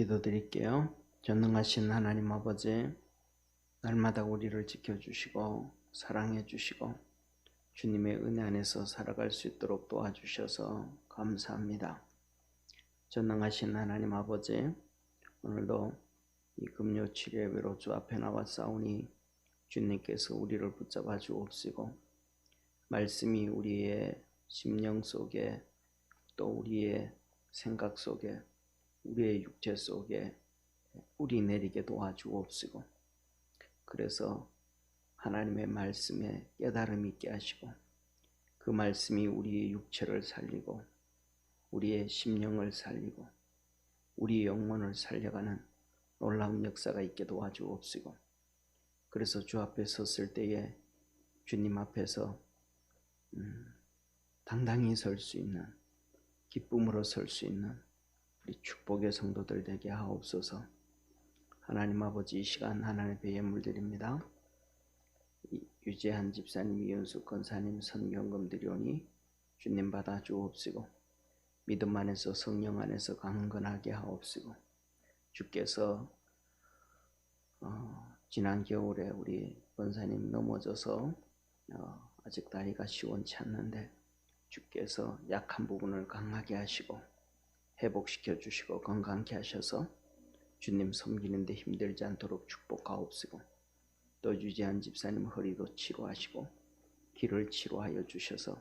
기도드릴게요. 전능하신 하나님 아버지, 날마다 우리를 지켜주시고 사랑해 주시고 주님의 은혜 안에서 살아갈 수 있도록 도와주셔서 감사합니다. 전능하신 하나님 아버지, 오늘도 이 금요 치료예배로 주 앞에 나와 싸우니 주님께서 우리를 붙잡아 주옵시고 말씀이 우리의 심령 속에 또 우리의 생각 속에 우리의 육체 속에 뿌리 내리게 도와주옵시고 그래서 하나님의 말씀에 깨달음 있게 하시고 그 말씀이 우리의 육체를 살리고 우리의 심령을 살리고 우리의 영혼을 살려가는 놀라운 역사가 있게 도와주옵시고 그래서 주 앞에 섰을 때에 주님 앞에서 당당히 설 수 있는 기쁨으로 설 수 있는 우리 축복의 성도들 되게 하옵소서. 하나님 아버지, 이 시간 하나님의 예물 드립니다. 유재한 집사님, 이윤숙 권사님 선경금 드리오니 주님 받아 주옵시고 믿음 안에서 성령 안에서 강건하게 하옵시고 주께서 지난 겨울에 우리 권사님 넘어져서 아직 다리가 시원치 않는데 주께서 약한 부분을 강하게 하시고 회복시켜 주시고 건강케 하셔서 주님 섬기는 데 힘들지 않도록 축복하옵시고 또 유재한 집사님 허리도 치료하시고 귀를 치료하여 주셔서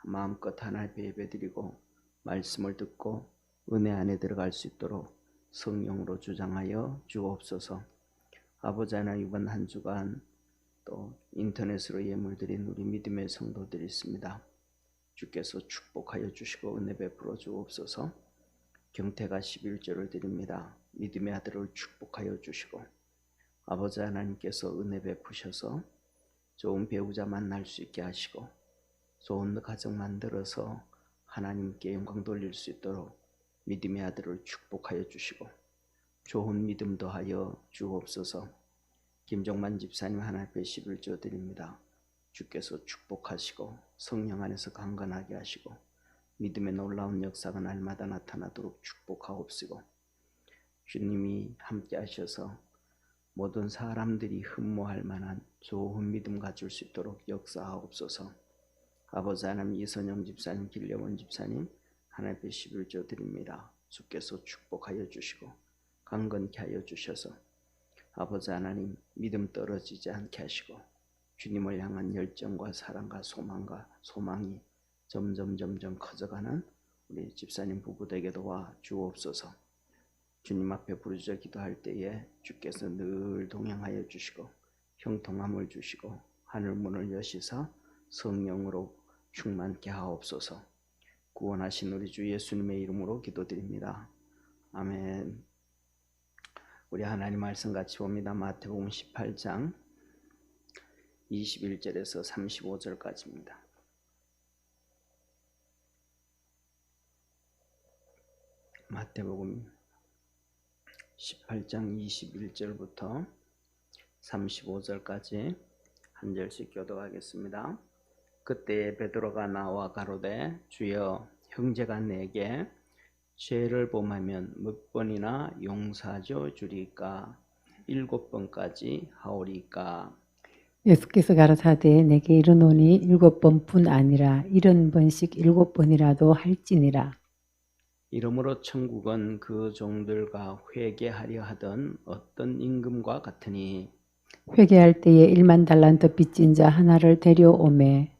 마음껏 하나님 예배드리고 말씀을 듣고 은혜 안에 들어갈 수 있도록 성령으로 주장하여 주옵소서. 아버지 하나님, 이번 한 주간 또 인터넷으로 예물드린 우리 믿음의 성도들이 있습니다. 주께서 축복하여 주시고 은혜 베풀어 주옵소서. 경태가 11조를 드립니다. 믿음의 아들을 축복하여 주시고 아버지 하나님께서 은혜 베푸셔서 좋은 배우자 만날 수 있게 하시고 좋은 가정 만들어서 하나님께 영광 돌릴 수 있도록 믿음의 아들을 축복하여 주시고 좋은 믿음 더하여 주옵소서. 김종만 집사님 하나님 앞에 11조 드립니다. 주께서 축복하시고 성령 안에서 강건하게 하시고 믿음의 놀라운 역사가 날마다 나타나도록 축복하옵시고 주님이 함께 하셔서 모든 사람들이 흠모할 만한 좋은 믿음 가질 수 있도록 역사하옵소서. 아버지 하나님, 이선영 집사님, 길려원 집사님 하나님 앞에 11조 드립니다. 주께서 축복하여 주시고 강건케 하여 주셔서 아버지 하나님, 믿음 떨어지지 않게 하시고 주님을 향한 열정과 사랑과 소망이 점점 커져가는 우리 집사님 부부 되게 도와 주옵소서. 주님 앞에 부르짖어 기도할 때에 주께서 늘 동행하여 주시고 형통함을 주시고 하늘문을 여시사 성령으로 충만케 하옵소서. 구원하신 우리 주 예수님의 이름으로 기도드립니다. 아멘. 우리 하나님 말씀 같이 봅니다. 마태복음 18장 21절에서 35절까지입니다. 마태복음 18장 21절부터 35절까지 한 절씩 교독하겠습니다. 그때 베드로가 나와 가로되 주여, 형제가 내게 죄를 범하면 몇 번이나 용서하여 주리까? 7번까지 하오리까? 예수께서 가라사대 내게 이르노니 7번뿐 아니라 70번씩 7번이라도 할지니라. 이러므로 천국은 그 종들과 회개하려 하던 어떤 임금과 같으니 회개할 때에 1만 달란트 빚진 자 하나를 데려오매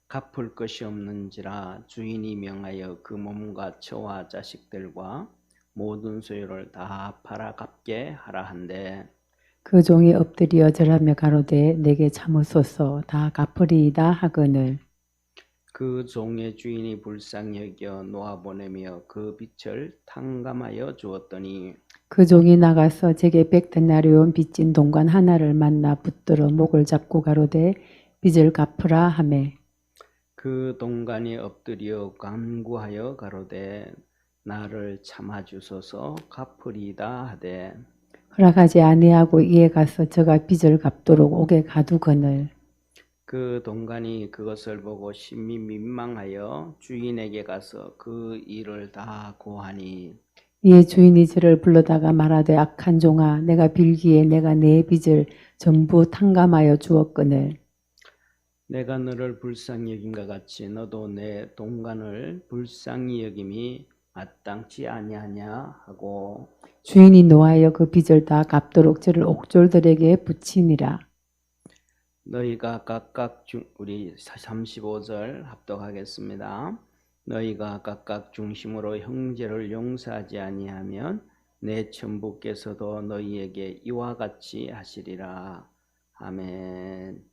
갚을 것이 없는지라 주인이 명하여 그 몸과 처와 자식들과 모든 소유를 다 팔아 갚게 하라 한데 그 종이 엎드려 절하며 가로되 내게 참으소서 다 갚으리이다 하거늘 그 종의 주인이 불쌍히 여겨 놓아보내며 그 빚을 탕감하여 주었더니 그 종이 나가서 제게 100데나리온 빚진 동관 하나를 만나 붙들어 목을 잡고 가로되 빚을 갚으라 하매 그 동관이 엎드려 간구하여 가로되 나를 참아주소서 갚으리이다 하되 허락하지 아니하고 이에 가서 저가 빚을 갚도록 옥에 가두거늘 그 동관이 그것을 보고 심히 민망하여 주인에게 가서 그 일을 다 고하니 이에 주인이 저를 불러다가 말하되 악한 종아 내가 빌기에 내가 내 빚을 전부 탕감하여 주었거늘 내가 너를 불쌍히 여김과 같이 너도 내 동간을 불쌍히 여김이 마땅치 아니하냐 하고 주인이 노하여 그 빚을 다 갚도록 저를 옥졸들에게 붙이니라. 너희가 각각 우리 35절 합독하겠습니다. 너희가 각각 중심으로 형제를 용서하지 아니하면 내 천부께서도 너희에게 이와 같이 하시리라. 아멘.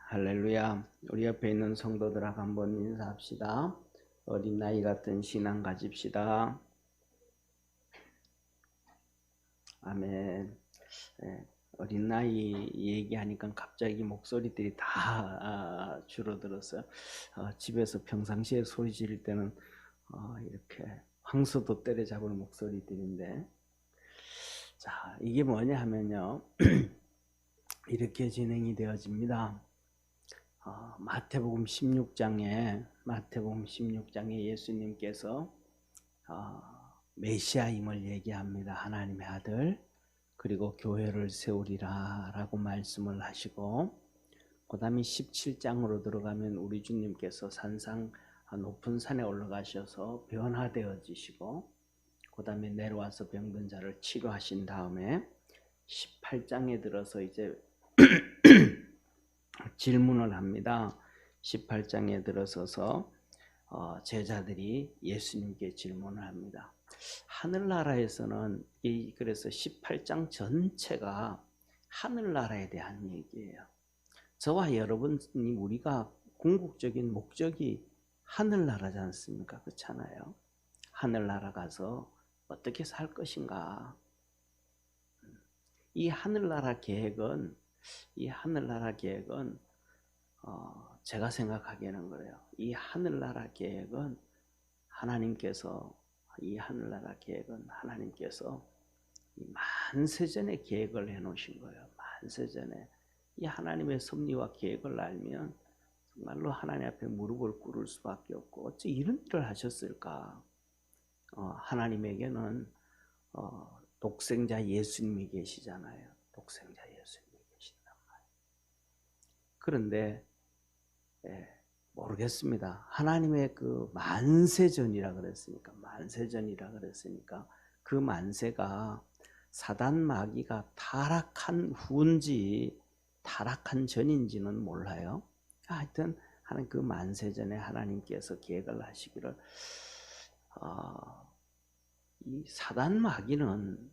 할렐루야. 우리 옆에 있는 성도들하고 한번 인사합시다. 어린 나이 같은 신앙 가집시다. 아멘. 어린 나이 얘기하니까 갑자기 목소리들이 다 줄어들었어요. 집에서 평상시에 소리 지를 때는 이렇게 황소도 때려잡을 목소리들인데, 자, 이게 뭐냐 하면요. 이렇게 진행이 되어집니다. 마태복음 16장에 예수님께서 메시아임을 얘기합니다. 하나님의 아들. 그리고 교회를 세우리라 라고 말씀을 하시고, 그 다음에 17장으로 들어가면 우리 주님께서 산상 높은 산에 올라가셔서 변화되어지시고, 그 다음에 내려와서 병든 자를 치료하신 다음에 18장에 들어서 이제 질문을 합니다. 18장에 들어서서 제자들이 예수님께 질문을 합니다. 하늘나라에서는 그래서 18장 전체가 하늘나라에 대한 얘기예요. 저와 여러분이 우리가 궁극적인 목적이 하늘나라지 않습니까? 그렇잖아요. 하늘나라 가서 어떻게 살 것인가? 이 하늘나라 계획은 제가 생각하기에는 그래요. 이 하늘나라 계획은 하나님께서 만세전에 계획을 해놓으신 거예요. 만세전에. 이 하나님의 섭리와 계획을 알면 정말로 하나님 앞에 무릎을 꿇을 수밖에 없고, 어찌 이런 일을 하셨을까? 하나님에게는 독생자 예수님이 계시잖아요. 독생자 예수님이 계신단 말이에요. 그런데 모르겠습니다. 하나님의 그 만세전이라 그랬으니까 그 만세가 사단 마귀가 타락한 후인지 타락한 전인지는 몰라요. 하여튼 하나님 그 만세전에 하나님께서 계획을 하시기를, 이 사단 마귀는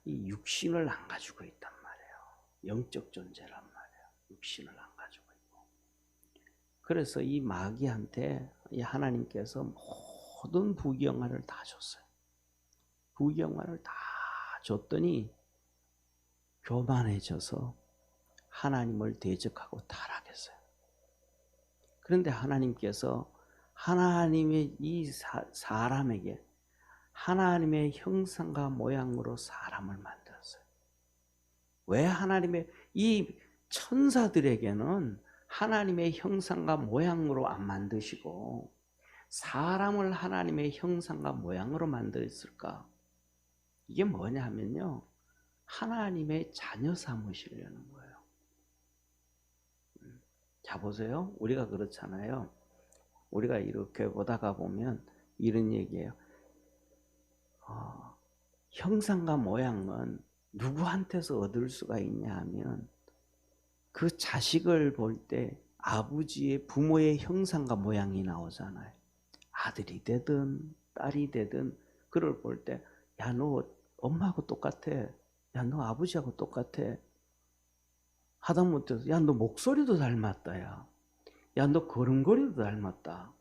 이 육신을 안 가지고 있단 말이에요. 영적 존재란 말이에요. 육신을 안 가지고 있고. 그래서 이 마귀한테 이 하나님께서 모든 부귀영화를 다 줬어요. 부귀영화를 다 줬더니 교만해져서 하나님을 대적하고 타락했어요. 그런데 하나님께서 하나님의 이 사람에게 하나님의 형상과 모양으로 사람을 만들었어요. 왜 하나님의 이 천사들에게는 하나님의 형상과 모양으로 안 만드시고 사람을 하나님의 형상과 모양으로 만들었을까? 이게 뭐냐 하면요, 하나님의 자녀 삼으시려는 거예요. 자 보세요. 우리가 그렇잖아요. 우리가 이렇게 보다가 보면 이런 얘기예요. 형상과 모양은 누구한테서 얻을 수가 있냐 하면 그 자식을 볼 때 아버지의 부모의 형상과 모양이 나오잖아요. 아들이 되든 딸이 되든 그걸 볼 때, 야, 너 엄마하고 똑같아. 야, 너 아버지하고 똑같아. 하다못해 야, 너 목소리도 닮았다. 야, 너 걸음걸이도 닮았다.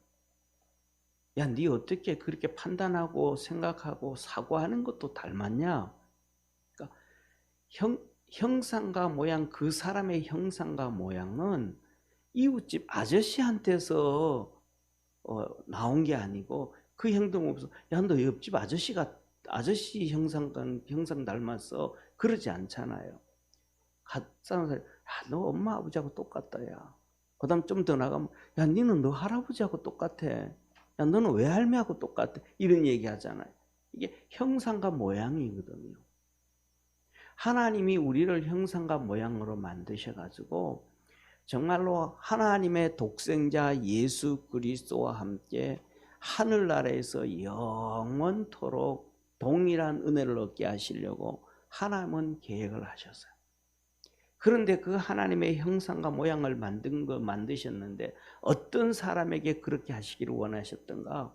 야, 네 어떻게 그렇게 판단하고 생각하고 사고하는 것도 닮았냐? 그러니까 형상과 모양, 그 사람의 형상과 모양은 이웃집 아저씨한테서 나온 게 아니고 그 행동 없어. 야, 너 옆집 아저씨 형상 닮았어. 그러지 않잖아요. 사람, 야, 너 엄마 아버지하고 똑같다. 야. 그다음 좀 더 나가면, 야, 니는 너 할아버지하고 똑같아. 야, 너는 외할매하고 똑같아. 이런 얘기 하잖아요. 이게 형상과 모양이거든요. 하나님이 우리를 형상과 모양으로 만드셔가지고 정말로 하나님의 독생자 예수 그리스도와 함께 하늘나라에서 영원토록 동일한 은혜를 얻게 하시려고 하나님은 계획을 하셨어요. 그런데 그 하나님의 형상과 모양을 만드셨는데 어떤 사람에게 그렇게 하시기를 원하셨던가?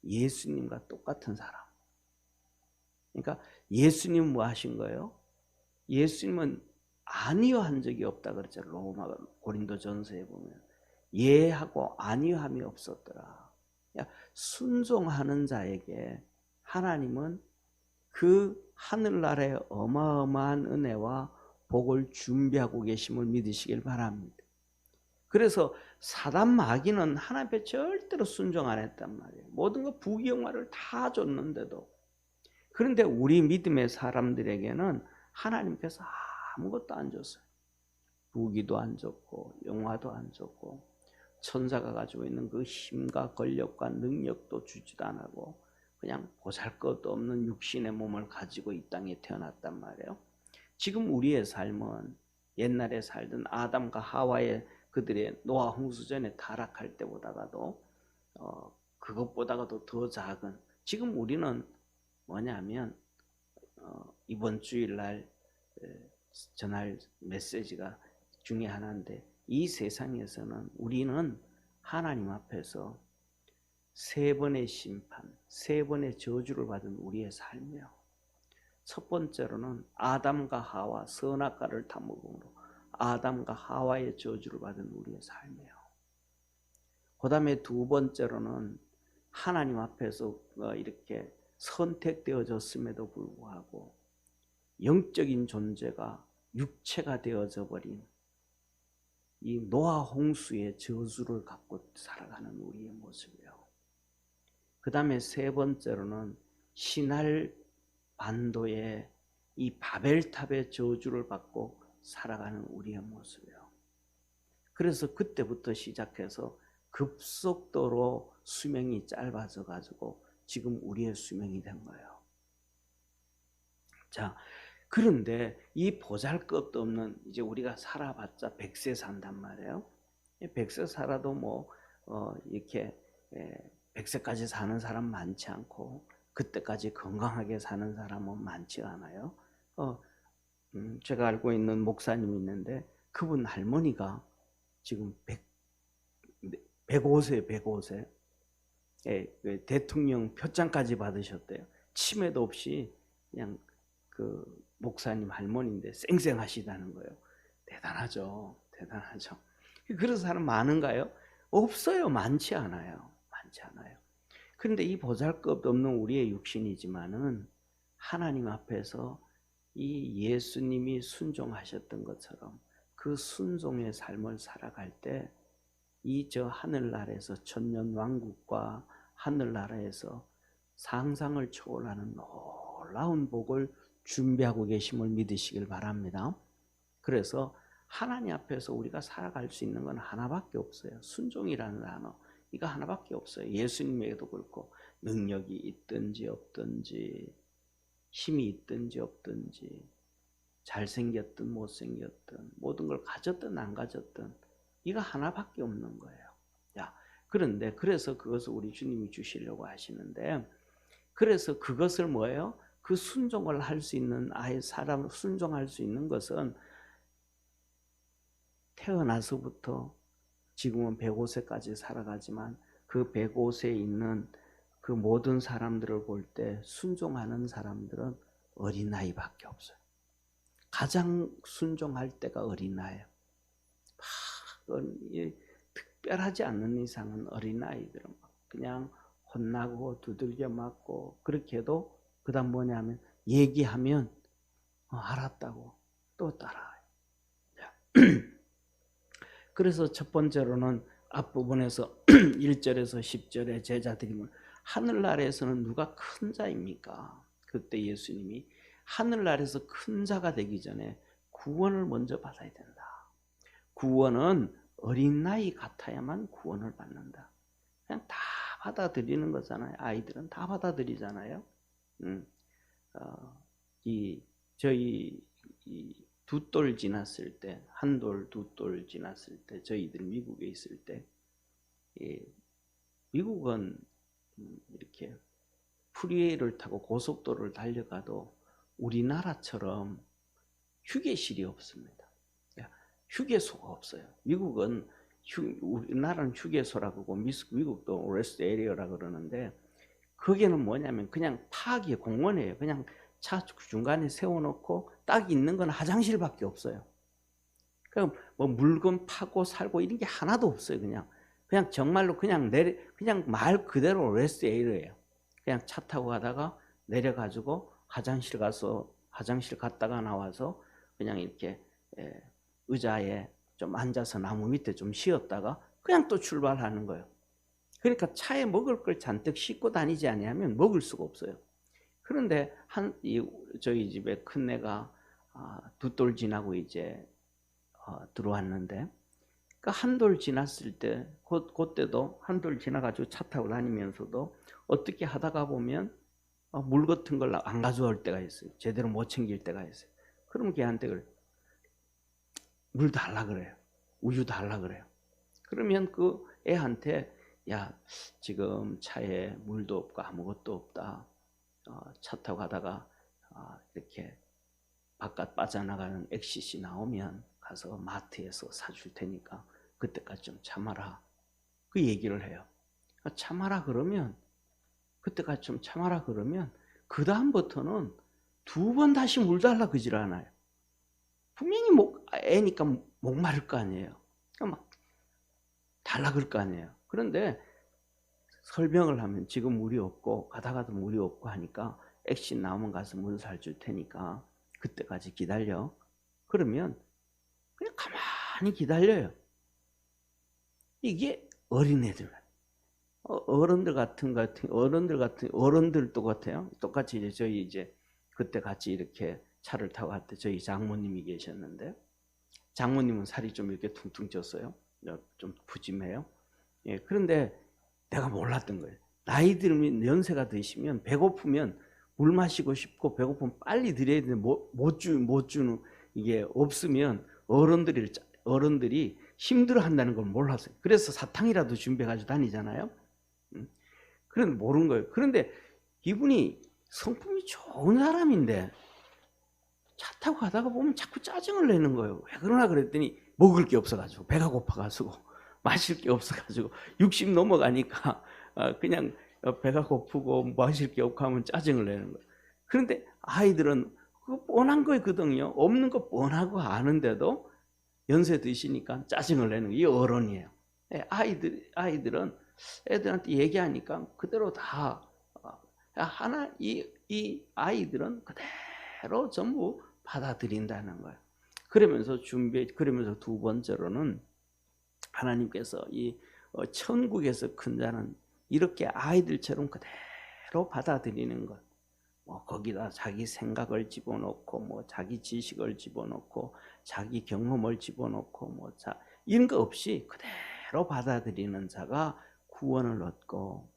예수님과 똑같은 사람. 그러니까 예수님 뭐 하신 거예요? 예수님은 아니요 한 적이 없다 그랬죠. 로마 고린도전서에 보면 예하고 아니요함이 없었더라. 순종하는 자에게 하나님은 그 하늘나라의 어마어마한 은혜와 복을 준비하고 계심을 믿으시길 바랍니다. 그래서 사단 마귀는 하나님 앞에 절대로 순종 안 했단 말이에요. 모든 거 부귀영화를 다 줬는데도. 그런데 우리 믿음의 사람들에게는 하나님께서 아무것도 안 줬어요. 부귀도 안 줬고 영화도 안 줬고 천사가 가지고 있는 그 힘과 권력과 능력도 주지도 안 하고 그냥 보잘것도 없는 육신의 몸을 가지고 이 땅에 태어났단 말이에요. 지금 우리의 삶은 옛날에 살던 아담과 하와의 그들의 노아 홍수전에 타락할 때보다도 그것보다도 더 작은, 지금 우리는 뭐냐면 이번 주일날 전할 메시지가 중에 하나인데, 이 세상에서는 우리는 하나님 앞에서 세 번의 심판, 세 번의 저주를 받은 우리의 삶이에요. 첫 번째로는 아담과 하와 선악과를 타먹음으로 아담과 하와의 저주를 받은 우리의 삶이에요. 그 다음에 두 번째로는 하나님 앞에서 이렇게 선택되어졌음에도 불구하고 영적인 존재가 육체가 되어져 버린 이 노아 홍수의 저주를 갖고 살아가는 우리의 모습이에요. 그 다음에 세 번째로는 신할 반도의 이 바벨탑의 저주를 받고 살아가는 우리의 모습이에요. 그래서 그때부터 시작해서 급속도로 수명이 짧아져 가지고 지금 우리의 수명이 된 거예요. 자, 그런데 이 보잘것도 없는, 이제 우리가 살아봤자 100세 산단 말이에요. 100세 살아도 뭐 이렇게 100세까지 사는 사람 많지 않고 그때까지 건강하게 사는 사람은 많지 않아요. 제가 알고 있는 목사님이 있는데 그분 할머니가 지금 105세, 105세. 대통령 표창까지 받으셨대요. 치매도 없이 그냥 그 목사님 할머니인데 쌩쌩하시다는 거예요. 대단하죠. 대단하죠. 그런 사람 많은가요? 없어요. 많지 않아요. 많지 않아요. 그런데 이 보잘것 없는 우리의 육신이지만은 하나님 앞에서 이 예수님이 순종하셨던 것처럼 그 순종의 삶을 살아갈 때 이 저 하늘나라에서 천년왕국과 하늘나라에서 상상을 초월하는 놀라운 복을 준비하고 계심을 믿으시길 바랍니다. 그래서 하나님 앞에서 우리가 살아갈 수 있는 건 하나밖에 없어요. 순종이라는 단어, 이거 하나밖에 없어요. 예수님에게도 그렇고 능력이 있든지 없든지 힘이 있든지 없든지 잘생겼든 못생겼든 모든 걸 가졌든 안 가졌든 이거 하나밖에 없는 거예요. 그런데 그래서 그것을 우리 주님이 주시려고 하시는데, 그래서 그것을 뭐예요? 그 순종을 할 수 있는, 아예 사람 순종할 수 있는 것은 태어나서부터 지금은 105세까지 살아가지만 그 105세에 있는 그 모든 사람들을 볼 때 순종하는 사람들은 어린아이밖에 없어요. 가장 순종할 때가 어린아이예요. 특별하지 않는 이상은 어린아이들은 그냥 혼나고 두들겨 맞고 그렇게 해도 그 다음 뭐냐면 얘기하면 알았다고 또 따라와요. 그래서 첫 번째로는 앞부분에서 1절에서 10절에 제자들이 하늘나라에서는 누가 큰 자입니까? 그때 예수님이 하늘나라에서 큰 자가 되기 전에 구원을 먼저 받아야 된다. 구원은 어린 나이 같아야만 구원을 받는다. 그냥 다 받아들이는 거잖아요. 아이들은 다 받아들이잖아요. 저희 두 돌 지났을 때, 한 돌, 두 돌 지났을 때, 저희들 미국에 있을 때, 미국은 이렇게 프리웨이를 타고 고속도로를 달려가도 우리나라처럼 휴게실이 없습니다. 휴게소가 없어요. 미국은 우리나라는 휴게소라고 하고 미국도 레스트 에리어라고 그러는데 거기는 뭐냐면 그냥 파악이 공원이에요. 그냥 차 중간에 세워놓고 딱 있는 건 화장실밖에 없어요. 그럼 뭐 물건 파고 살고 이런 게 하나도 없어요. 그냥 정말로 그냥 말 그대로 레스트 에리어예요. 그냥 차 타고 가다가 내려가지고 화장실 갔다가 나와서 그냥 이렇게 의자에 좀 앉아서 나무 밑에 좀 쉬었다가 그냥 또 출발하는 거예요. 그러니까 차에 먹을 걸 잔뜩 싣고 다니지 아니하면 먹을 수가 없어요. 그런데 저희 집에 큰애가 두 돌 지나고 이제 들어왔는데 그 한 돌 지났을 때 그때도 한 돌 지나가지고 차 타고 다니면서도 어떻게 하다가 보면 물 같은 걸 안 가져올 때가 있어요. 제대로 못 챙길 때가 있어요. 그러면 걔한테 물 달라 그래요. 우유 달라 그래요. 그러면 그 애한테 야 지금 차에 물도 없고 아무것도 없다. 차 타고 가다가 이렇게 바깥 빠져나가는 엑시시 나오면 가서 마트에서 사줄 테니까 그때까지 좀 참아라. 그 얘기를 해요. 참아라 그러면 그때까지 좀 참아라 그러면 그 다음부터는 두 번 다시 물 달라 그질 않아요. 분명히 애니까 목마를 거 아니에요. 그러니까 막 달라 그럴 거 아니에요. 그런데 설명을 하면 지금 물이 없고 가다가도 물이 없고 하니까 액신 나오면 가서 물 사줄 테니까 그때까지 기다려. 그러면 그냥 가만히 기다려요. 이게 어린애들. 어른들도 같아요. 똑같이 이제 저희 그때 같이 이렇게 차를 타고 갈 때 저희 장모님이 계셨는데 장모님은 살이 좀 이렇게 퉁퉁 쪘어요. 좀 푸짐해요. 예, 그런데 내가 몰랐던 거예요. 나이 들면 연세가 드시면 배고프면 물 마시고 싶고 배고프면 빨리 드려야 되는데 못 주는 이게 없으면 어른들이 힘들어한다는 걸 몰랐어요. 그래서 사탕이라도 준비해가지고 다니잖아요. 그런데 모르는 거예요. 그런데 이분이 성품이 좋은 사람인데 차 타고 가다가 보면 자꾸 짜증을 내는 거예요. 왜 그러나 그랬더니 먹을 게 없어가지고 배가 고파가지고 마실 게 없어가지고 60 넘어가니까 그냥 배가 고프고 마실 게 없고 하면 짜증을 내는 거예요. 그런데 아이들은 그거 뻔한 거거든요. 없는 거 뻔하고 아는데도 연세 드시니까 짜증을 내는 거예요. 이 어른이에요. 아이들은 애들한테 얘기하니까 그대로 다 이 아이들은 그대로 전부 받아들인다는 거예요. 그러면서 두 번째로는 하나님께서 이 천국에서 큰 자는 이렇게 아이들처럼 그대로 받아들이는 것. 거기다 자기 생각을 집어넣고 자기 지식을 집어넣고 자기 경험을 집어넣고 이런 거 없이 그대로 받아들이는 자가 구원을 얻고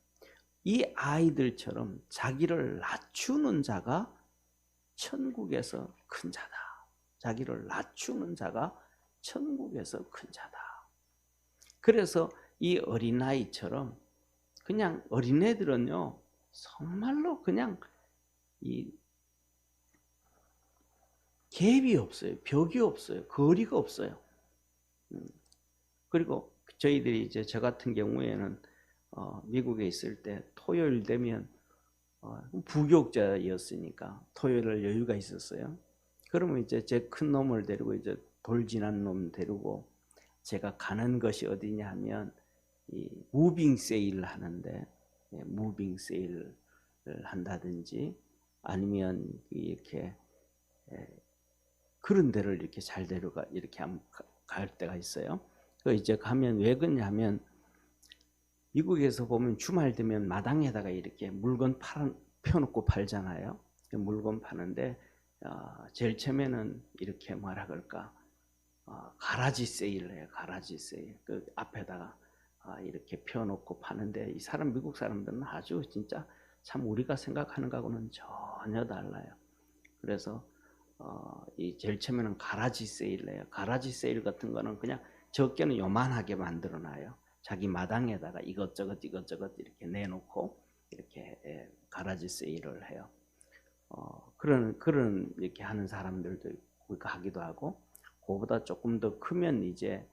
이 아이들처럼 자기를 낮추는 자가 천국에서 큰 자다. 자기를 낮추는 자가 천국에서 큰 자다. 그래서 이 어린아이처럼 그냥 어린애들은요 정말로 그냥 이 갭이 없어요. 벽이 없어요. 거리가 없어요. 그리고 저희들이 저 같은 경우에는 미국에 있을 때 토요일 되면 부교육자였으니까 토요일을 여유가 있었어요. 그러면 이제 제 큰 놈을 데리고 이제 돌 지난 놈 데리고 제가 가는 것이 어디냐 하면 이 무빙 세일을 하는데 무빙 세일을 한다든지 아니면 이렇게 그런 데를 이렇게 잘 데려가 이렇게 갈 때가 있어요. 그 이제 가면 왜 그러냐면 미국에서 보면 주말 되면 마당에다가 이렇게 물건 펴놓고 팔잖아요. 물건 파는데 제일 처음에는 이렇게 뭐라 그럴까 가라지 세일을 해요. 가라지 세일. 그 앞에다가 이렇게 펴놓고 파는데 이 사람 미국 사람들은 아주 진짜 참 우리가 생각하는 거하고는 전혀 달라요. 그래서 이 제일 처음에는 가라지 세일을 해요. 가라지 세일 같은 거는 그냥 적게는 요만하게 만들어놔요. 자기 마당에다가 이것저것 이렇게 내놓고 이렇게 가라지 세일을 해요. 그런 이렇게 하는 사람들도 하기도 하고, 그거보다 조금 더 크면 이제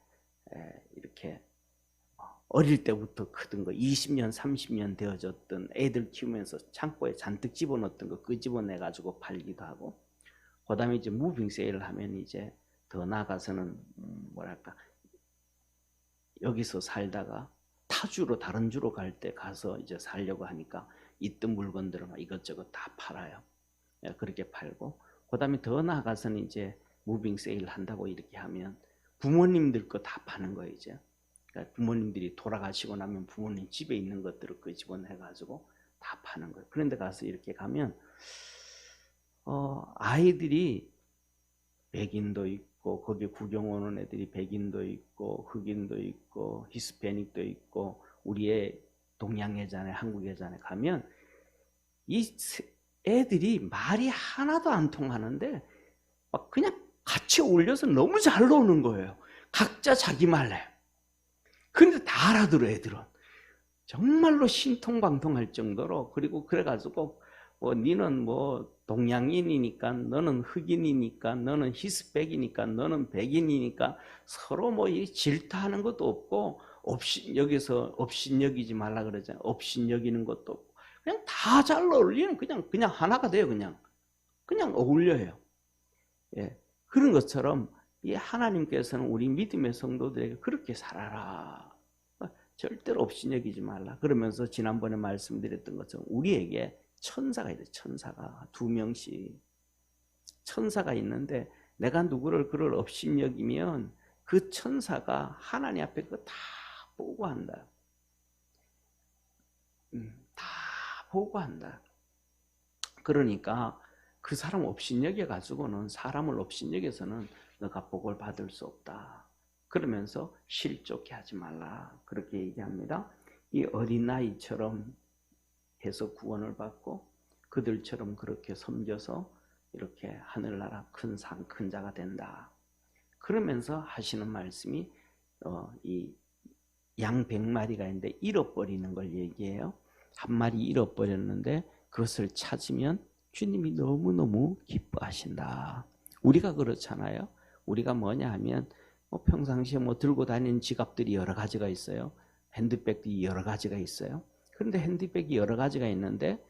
이렇게 어릴 때부터 크던 거 20년 30년 되어졌던 애들 키우면서 창고에 잔뜩 집어넣었던 거 끄집어내 가지고 팔기도 하고, 그 다음에 이제 무빙 세일을 하면 이제 더 나아가서는 뭐랄까, 여기서 살다가 타주로 다른 주로 갈 때 가서 이제 살려고 하니까 있던 물건들을 막 이것저것 다 팔아요. 그렇게 팔고, 그 다음에 더 나아가서는 이제 무빙 세일 한다고 이렇게 하면 부모님들 거 다 파는 거예요. 이제 그러니까 부모님들이 돌아가시고 나면 부모님 집에 있는 것들을 끄집어내 가지고 다 파는 거예요. 그런데 가서 이렇게 가면 아이들이 백인도 있고, 거기 구경 오는 애들이 백인도 있고 흑인도 있고 히스패닉도 있고, 우리의 동양애자네 한국애자네 가면 이 애들이 말이 하나도 안 통하는데 막 그냥 같이 어울려서 너무 잘 노는 거예요. 각자 자기 말 해. 근데 다 알아들어 애들은. 정말로 신통방통할 정도로. 그리고 그래가지고 니는 동양인이니까, 너는 흑인이니까, 너는 히스백이니까, 너는 백인이니까 서로 질투하는 것도 없고, 여기서 업신여기지 말라 그러잖아요. 업신여기는 것도 없고, 그냥 다 잘 어울리는 그냥 하나가 돼요. 그냥 어울려요. 예, 그런 것처럼 이 하나님께서는 우리 믿음의 성도들에게 그렇게 살아라, 절대로 업신여기지 말라 그러면서, 지난번에 말씀드렸던 것처럼 우리에게 천사가 있어요. 천사가 2명씩 천사가 있는데, 내가 누구를 그를 업신여기면 그 천사가 하나님 앞에 그거 다 보고한다. 다 보고한다. 그러니까 그 사람 업신여겨 가지고는, 사람을 업신여겨서는 너가 복을 받을 수 없다. 그러면서 실족해 하지 말라 그렇게 얘기합니다. 이 어린아이처럼 해서 구원을 받고 그들처럼 그렇게 섬겨서 이렇게 하늘나라 큰 상, 큰 자가 된다. 그러면서 하시는 말씀이 이 양 100마리가 있는데 잃어버리는 걸 얘기해요. 한 마리 잃어버렸는데 그것을 찾으면 주님이 너무너무 기뻐하신다. 우리가 그렇잖아요. 우리가 뭐냐 하면 평상시에 들고 다니는 지갑들이 여러 가지가 있어요. 핸드백이 여러 가지가 있어요. 그런데 핸드백이 여러 가지가 있는데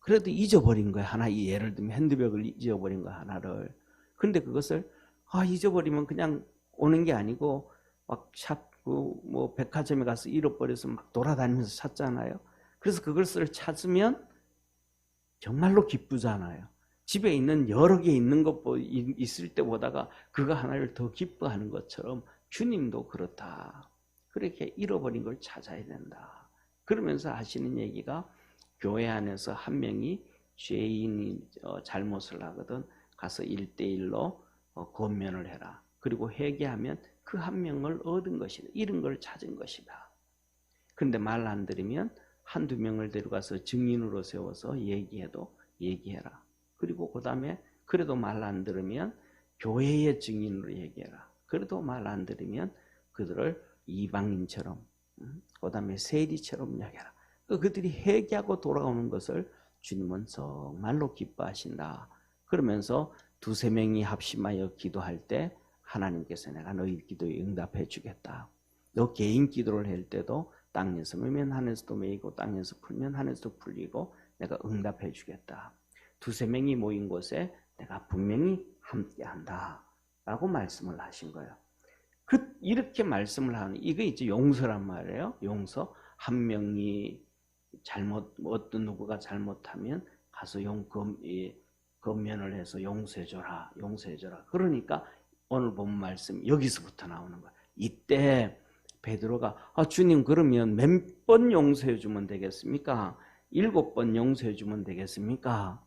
그래도 잊어버린 거야. 하나, 예를 들면 핸드백을 잊어버린 거 하나를. 그런데 그것을 잊어버리면 그냥 오는 게 아니고 막 백화점에 가서 잃어버려서 막 돌아다니면서 찾잖아요. 그래서 그것을 찾으면 정말로 기쁘잖아요. 집에 있는 여러 개 있는 것 있을 때보다가 그거 하나를 더 기뻐하는 것처럼 주님도 그렇다. 그렇게 잃어버린 걸 찾아야 된다. 그러면서 하시는 얘기가, 교회 안에서 한 명이 죄인이 잘못을 하거든 가서 1대1로 권면을 해라. 그리고 회개하면 그 한 명을 얻은 것이다. 잃은 걸 찾은 것이다. 그런데 말 안 들으면 한두 명을 데려가서 증인으로 세워서 얘기해도 얘기해라. 그리고 그 다음에 그래도 말 안 들으면 교회의 증인으로 얘기해라. 그래도 말 안 들으면 그들을 이방인처럼, 그 다음에 세리처럼 여겨라. 그들이 회개하고 돌아오는 것을 주님은 정말로 기뻐하신다. 그러면서 2-3명이 합심하여 기도할 때 하나님께서 내가 너희 기도에 응답해 주겠다. 너 개인 기도를 할 때도 땅에서 매면 하늘에서도 매이고 땅에서 풀면 하늘에서도 풀리고 내가 응답해 주겠다. 2-3명이 모인 곳에 내가 분명히 함께한다 라고 말씀을 하신 거예요. 이렇게 말씀을 하는, 이게 이제 용서란 말이에요. 용서. 한 명이 어떤 누구가 잘못하면 가서 권면을 해서 용서해줘라. 그러니까 오늘 본 말씀 여기서부터 나오는 거예요. 이때 베드로가 주님, 그러면 몇 번 용서해 주면 되겠습니까? 7번 용서해 주면 되겠습니까?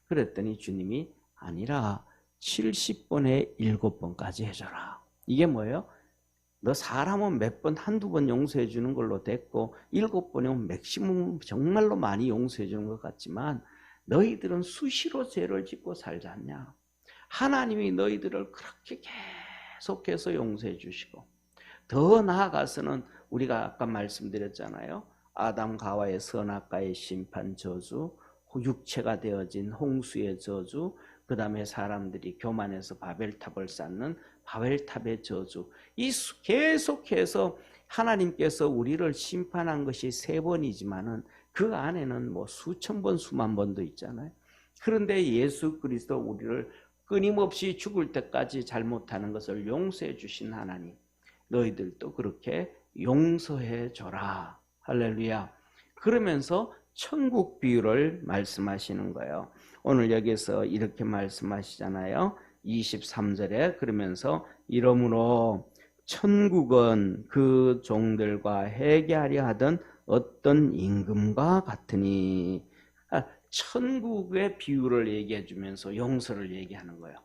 그랬더니 주님이 아니라 70번에 7번까지 해줘라. 이게 뭐예요? 너 사람은 몇 번, 한두 번 용서해 주는 걸로 됐고 7번이면 맥시멈 정말로 많이 용서해 주는 것 같지만 너희들은 수시로 죄를 짓고 살지 않냐. 하나님이 너희들을 그렇게 계속해서 용서해 주시고 더 나아가서는 우리가 아까 말씀드렸잖아요. 아담과 하와의 선악과의 심판 저주, 육체가 되어진 홍수의 저주, 그 다음에 사람들이 교만해서 바벨탑을 쌓는 바벨탑의 저주. 이 계속해서 하나님께서 우리를 심판한 것이 3번이지만은 그 안에는 뭐 수천 번, 수만 번도 있잖아요. 그런데 예수 그리스도 우리를 끊임없이 죽을 때까지 잘못하는 것을 용서해 주신 하나님, 너희들도 그렇게 용서해 줘라. 할렐루야. 그러면서 천국 비유를 말씀하시는 거예요. 오늘 여기서 이렇게 말씀하시잖아요. 23절에 그러면서 이러므로 천국은 그 종들과 회개하려 하던 어떤 임금과 같으니, 천국의 비유를 얘기해 주면서 용서를 얘기하는 거예요.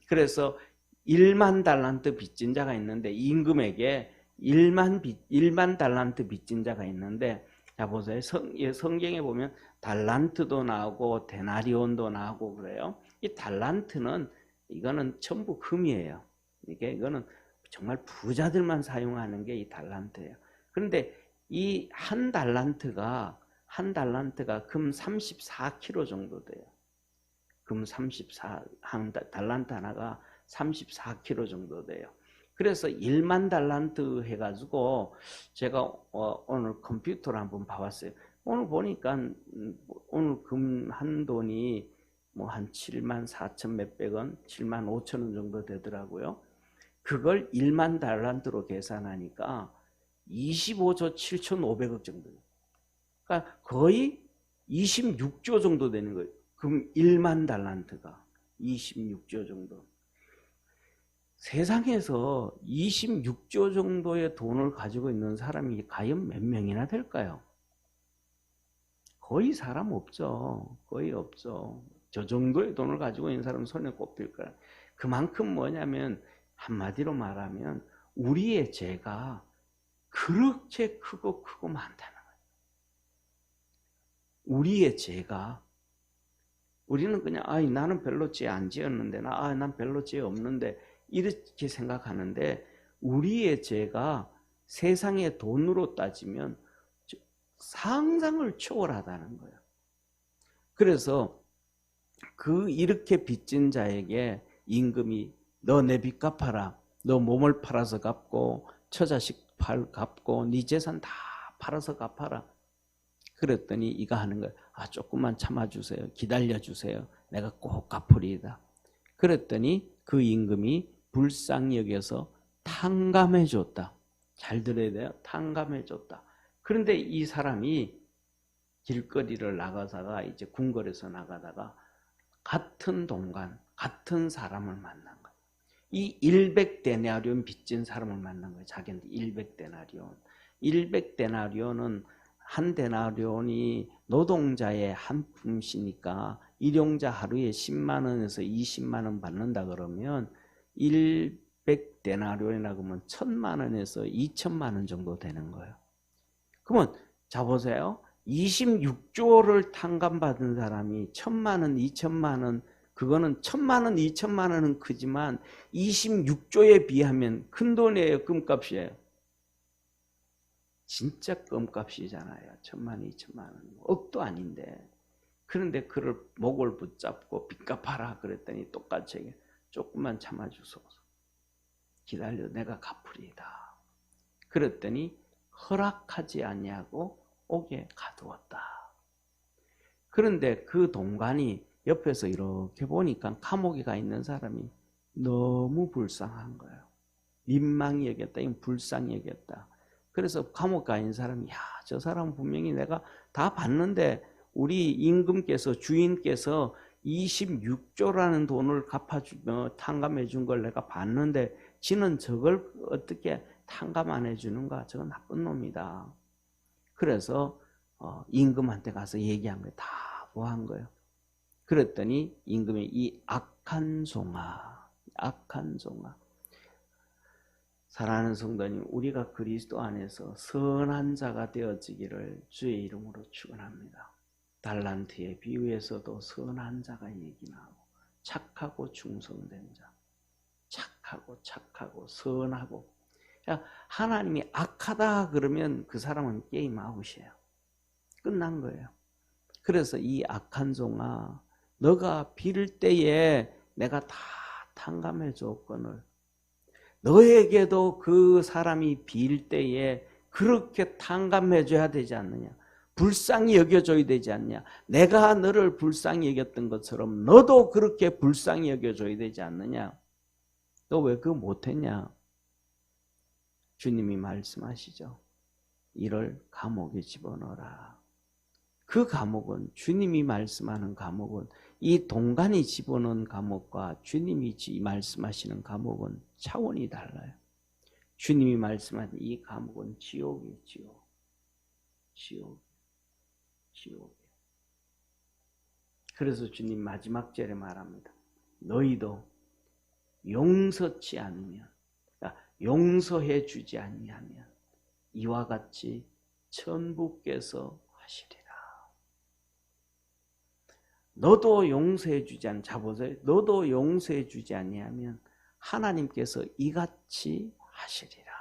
그래서 1만 달란트 빚진 자가 있는데 임금에게 1만 달란트 빚진 자가 있는데, 자 보세요. 성경에 보면 달란트도 나오고 데나리온도 나오고 그래요. 이 달란트는 이거는 전부 금이에요. 이거는 정말 부자들만 사용하는 게 이 달란트예요. 그런데 이 한 달란트가 금 34kg 정도 돼요. 금 34, 한 달란트 하나가 34kg 정도 돼요. 그래서 1만 달란트 해가지고 제가 오늘 컴퓨터를 한번 봐봤어요. 오늘 보니까 오늘 금 한 돈이 뭐 한 7만 4천 몇백 원, 7만 5천 원 정도 되더라고요. 그걸 1만 달란트로 계산하니까 25조 7,500억 정도. 그러니까 거의 26조 정도 되는 거예요. 그럼 1만 달란트가 26조 정도. 세상에서 26조 정도의 돈을 가지고 있는 사람이 과연 몇 명이나 될까요? 거의 사람 없죠. 거의 없죠. 저 정도의 돈을 가지고 있는 사람은 손에 꼽힐 거야. 그만큼 뭐냐면 한마디로 말하면 우리의 죄가 그렇게 크고 많다는 거예요. 우리의 죄가, 우리는 그냥 나는 별로 죄 안 지었는데 난 별로 죄 없는데 이렇게 생각하는데, 우리의 죄가 세상의 돈으로 따지면 상상을 초월하다는 거예요. 그래서 이렇게 빚진 자에게 임금이 너 내 빚 갚아라. 너 몸을 팔아서 갚고 처자식 갚고 네 재산 다 팔아서 갚아라. 그랬더니 이가 하는 거예요. 조금만 참아주세요. 기다려주세요. 내가 꼭 갚으리이다. 그랬더니 그 임금이 불쌍히 여겨서 탕감해 줬다. 잘 들어야 돼요. 탕감해 줬다. 그런데 이 사람이 길거리를 나가다가 이제 궁궐에서 나가다가 같은 동간, 같은 사람을 만난 거예요. 이 100데나리온 빚진 사람을 만난 거예요. 자기한테 100데나리온. 100데나리온은 한 데나리온이 노동자의 한 품이니까 일용자 하루에 10만 원에서 20만 원 받는다 그러면 100데나리온이나 그러면 1,000만 원에서 2천만 원 정도 되는 거예요. 그러면 자 보세요. 26조를 탕감받은 사람이 1,000만 원, 2천만 원, 그거는 1,000만 원, 2천만 원은 크지만 26조에 비하면 큰 돈이에요. 금값이에요. 진짜 껌값이잖아요. 1,000만 원, 2천만 원. 억도 아닌데. 그런데 그를 목을 붙잡고 빚 갚아라 그랬더니 똑같이 조금만 참아주소서. 기다려 내가 갚으리이다. 그랬더니 허락하지 아니하고 옥에 가두었다. 그런데 그 동관이 옆에서 이렇게 보니까 감옥에 가 있는 사람이 너무 불쌍한 거예요. 민망히 여겼다. 이건 불쌍히 여겼다. 그래서 감옥 가 있는 사람이 저 사람 분명히 내가 다 봤는데 우리 임금께서 주인께서 26조라는 돈을 갚아주며 탕감해 준 걸 내가 봤는데 지는 저걸 어떻게 탕감 안 해주는가? 저건 나쁜 놈이다. 그래서 임금한테 가서 얘기한 거예요. 다 보한 거예요. 그랬더니 임금이 이 악한 종아 사랑하는 성도님, 우리가 그리스도 안에서 선한 자가 되어지기를 주의 이름으로 축원합니다. 달란트의 비유에서도 선한 자가 얘기나고 착하고 충성된 자, 착하고 선하고. 하나님이 악하다 그러면 그 사람은 게임 아웃이에요. 끝난 거예요. 그래서 이 악한 종아, 너가 빌 때에 내가 다 탕감해 줬거늘 너에게도 그 사람이 빌 때에 그렇게 탕감해 줘야 되지 않느냐, 불쌍히 여겨줘야 되지 않냐, 내가 너를 불쌍히 여겼던 것처럼 너도 그렇게 불쌍히 여겨줘야 되지 않느냐. 너 왜 그거 못했냐? 주님이 말씀하시죠. 이를 감옥에 집어넣어라. 그 감옥은, 주님이 말씀하는 감옥은, 이 동간이 집어넣은 감옥과 주님이 말씀하시는 감옥은 차원이 달라요. 주님이 말씀하는 이 감옥은 지옥이에요. 지옥. 그래서 주님 마지막 절에 말합니다. 너희도 용서치 않으면, 용서해 주지 아니하면 이와 같이 천부께서 하시리라. 너도 용서해 주지 않, 자보세요. 너도 용서해 주지 아니하면 하나님께서 이같이 하시리라.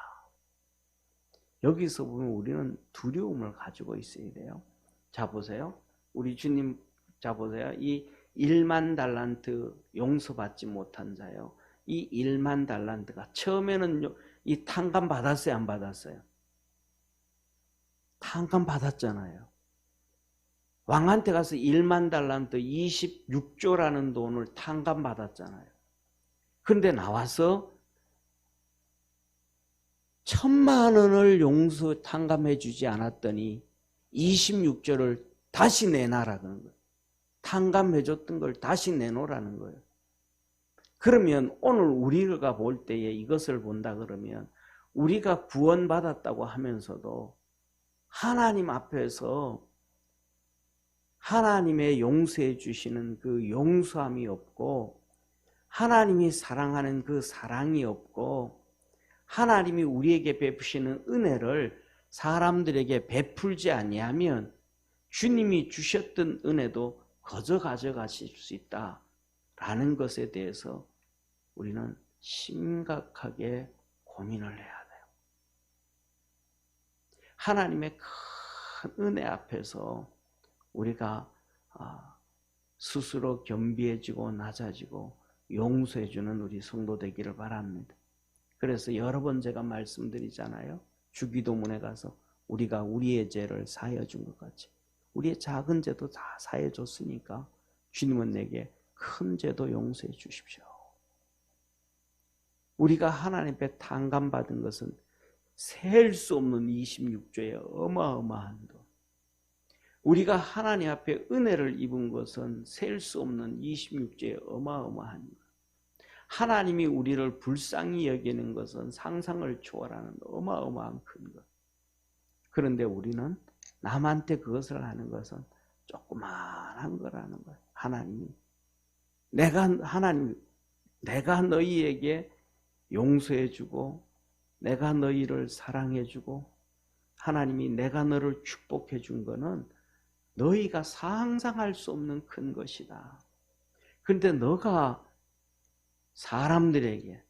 여기서 보면 우리는 두려움을 가지고 있어야 돼요. 자 보세요. 우리 주님, 자 보세요. 이 1만 달란트 용서받지 못한 자요. 이 1만 달란트가 처음에는 이 탕감 받았어요, 안 받았어요? 탕감 받았잖아요. 왕한테 가서 1만 달란트 26조라는 돈을 탕감 받았잖아요. 그런데 나와서 1,000만 원을 용서 탕감해 주지 않았더니 26조를 다시 내놔라 그런 거예요. 탕감해 줬던 걸 다시 내놓으라는 거예요. 그러면 오늘 우리가 볼 때에 이것을 본다 그러면 우리가 구원받았다고 하면서도 하나님 앞에서 하나님의 용서해 주시는 그 용서함이 없고, 하나님이 사랑하는 그 사랑이 없고, 하나님이 우리에게 베푸시는 은혜를 사람들에게 베풀지 아니하면 주님이 주셨던 은혜도 거저 가져가실 수 있다라는 것에 대해서 우리는 심각하게 고민을 해야 돼요. 하나님의 큰 은혜 앞에서 우리가 스스로 겸비해지고 낮아지고 용서해주는 우리 성도 되기를 바랍니다. 그래서 여러 번 제가 말씀드리잖아요. 주기도문에 가서 우리가 우리의 죄를 사해준 것 같이 우리의 작은 죄도 다 사해줬으니까 주님은 내게 큰 죄도 용서해 주십시오. 우리가 하나님 앞에 탕감받은 것은 셀 수 없는 26조의 어마어마한 돈, 우리가 하나님 앞에 은혜를 입은 것은 셀 수 없는 26조의 어마어마한 것, 하나님이 우리를 불쌍히 여기는 것은 상상을 초월하는 어마어마한 큰 것. 그런데 우리는 남한테 그것을 하는 것은 조그만한 거라는 거예요. 내가 너희에게 용서해주고 내가 너희를 사랑해주고 하나님이 내가 너를 축복해준 거는 너희가 상상할 수 없는 큰 것이다. 그런데 너가 사람들에게,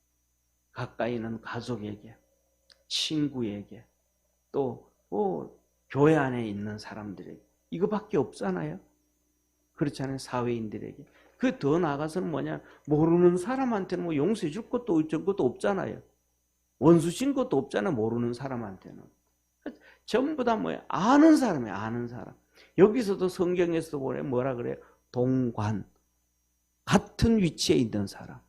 가까이 있는 가족에게, 친구에게, 또 교회 안에 있는 사람들에게 이거밖에 없잖아요. 그렇지 않아요? 사회인들에게. 그 더 나아가서는 뭐냐, 모르는 사람한테는 뭐 용서해 줄 것도 어쩔 것도 없잖아요. 원수 진 것도 없잖아요. 모르는 사람한테는. 전부 다 뭐예요? 아는 사람이에요. 아는 사람. 여기서도 성경에서도 뭐라 그래요? 동관. 같은 위치에 있는 사람.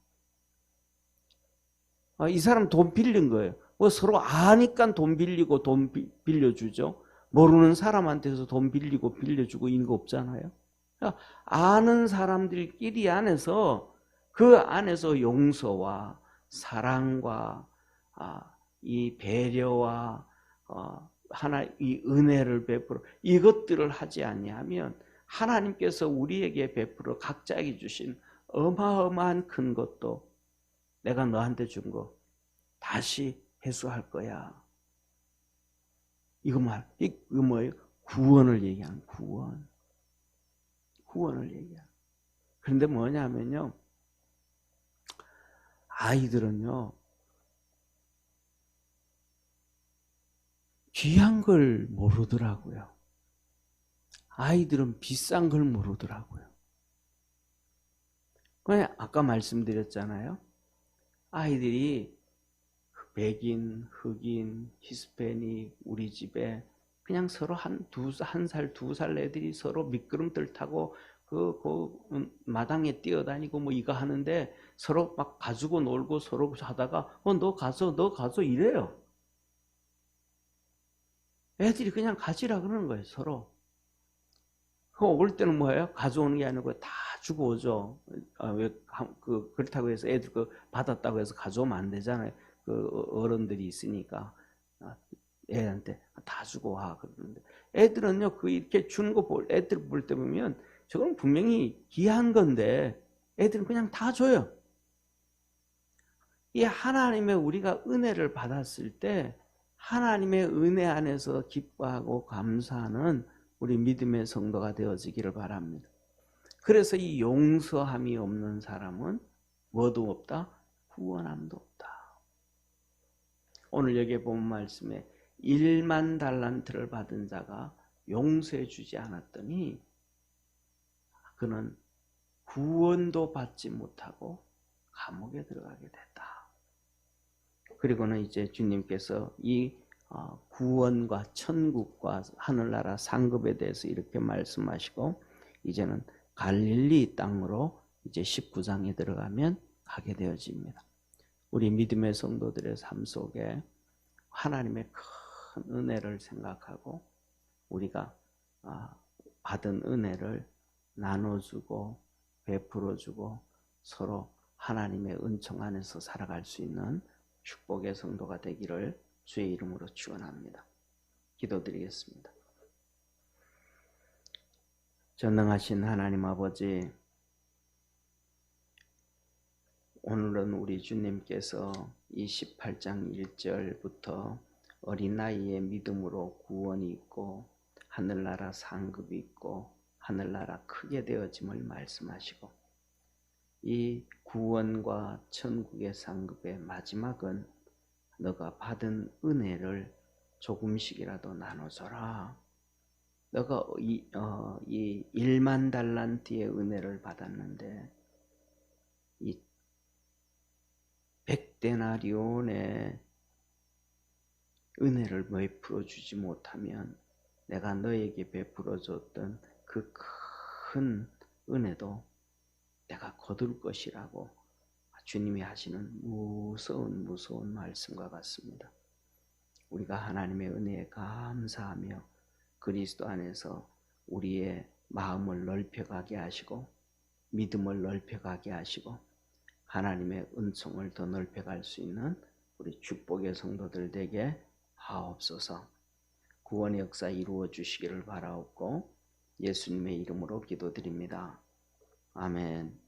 이 사람 돈 빌린 거예요. 뭐 서로 아니까 돈 빌리고 돈 빌려주죠. 모르는 사람한테서 돈 빌리고 빌려주고 이런 거 없잖아요. 그러니까 아는 사람들끼리 안에서 그 안에서 용서와 사랑과 이 배려와 이 은혜를 베풀어 이것들을 하지 아니하면 하나님께서 우리에게 베풀어 각자에게 주신 어마어마한 큰 것도 내가 너한테 준 거 다시 회수할 거야. 이거 뭐예요? 구원을 얘기하는 구원. 구원을 얘기하는. 그런데 뭐냐면요. 아이들은요. 귀한 걸 모르더라고요. 아이들은 비싼 걸 모르더라고요. 그냥 아까 말씀드렸잖아요. 아이들이 백인, 흑인, 히스패닉 우리 집에 그냥 서로 한 살, 2살 애들이 서로 미끄럼틀 타고 그 마당에 뛰어다니고 뭐 이거 하는데 서로 막 가지고 놀고 서로 하다가 너 가서 이래요. 애들이 그냥 가지라 그러는 거예요, 서로. 올 때는 뭐예요? 가져오는 게 아니고 다 주고 오죠. 그렇다고 해서 애들 받았다고 해서 가져오면 안 되잖아요. 어른들이 있으니까. 애한테 다 주고 와. 그러는데 애들은요, 이렇게 주는 거 애들 볼 때 보면 저건 분명히 귀한 건데 애들은 그냥 다 줘요. 이 하나님의 우리가 은혜를 받았을 때 하나님의 은혜 안에서 기뻐하고 감사하는 우리 믿음의 성도가 되어지기를 바랍니다. 그래서 이 용서함이 없는 사람은 뭐도 없다? 구원함도 없다. 오늘 여기에 본 말씀에 1만 달란트를 받은 자가 용서해 주지 않았더니 그는 구원도 받지 못하고 감옥에 들어가게 됐다. 그리고는 이제 주님께서 이 구원과 천국과 하늘나라 상급에 대해서 이렇게 말씀하시고 이제는 갈릴리 땅으로 이제 19장에 들어가면 가게 되어집니다. 우리 믿음의 성도들의 삶 속에 하나님의 큰 은혜를 생각하고 우리가 받은 은혜를 나눠주고 베풀어주고 서로 하나님의 은총 안에서 살아갈 수 있는 축복의 성도가 되기를 주의 이름으로 축원합니다. 기도드리겠습니다. 전능하신 하나님 아버지, 오늘은 우리 주님께서 이 18장 1절부터 어린 나이의 믿음으로 구원이 있고 하늘나라 상급이 있고 하늘나라 크게 되어짐을 말씀하시고 이 구원과 천국의 상급의 마지막은 너가 받은 은혜를 조금씩이라도 나눠줘라. 너가 이 1만 달란트의 은혜를 받았는데 이 100데나리온의 은혜를 베풀어 주지 못하면 내가 너에게 베풀어 줬던 그 큰 은혜도 내가 거둘 것이라고 주님이 하시는 무서운 말씀과 같습니다. 우리가 하나님의 은혜에 감사하며 그리스도 안에서 우리의 마음을 넓혀가게 하시고 믿음을 넓혀가게 하시고 하나님의 은총을 더 넓혀갈 수 있는 우리 축복의 성도들 되게 하옵소서. 구원의 역사 이루어 주시기를 바라옵고 예수님의 이름으로 기도드립니다. 아멘.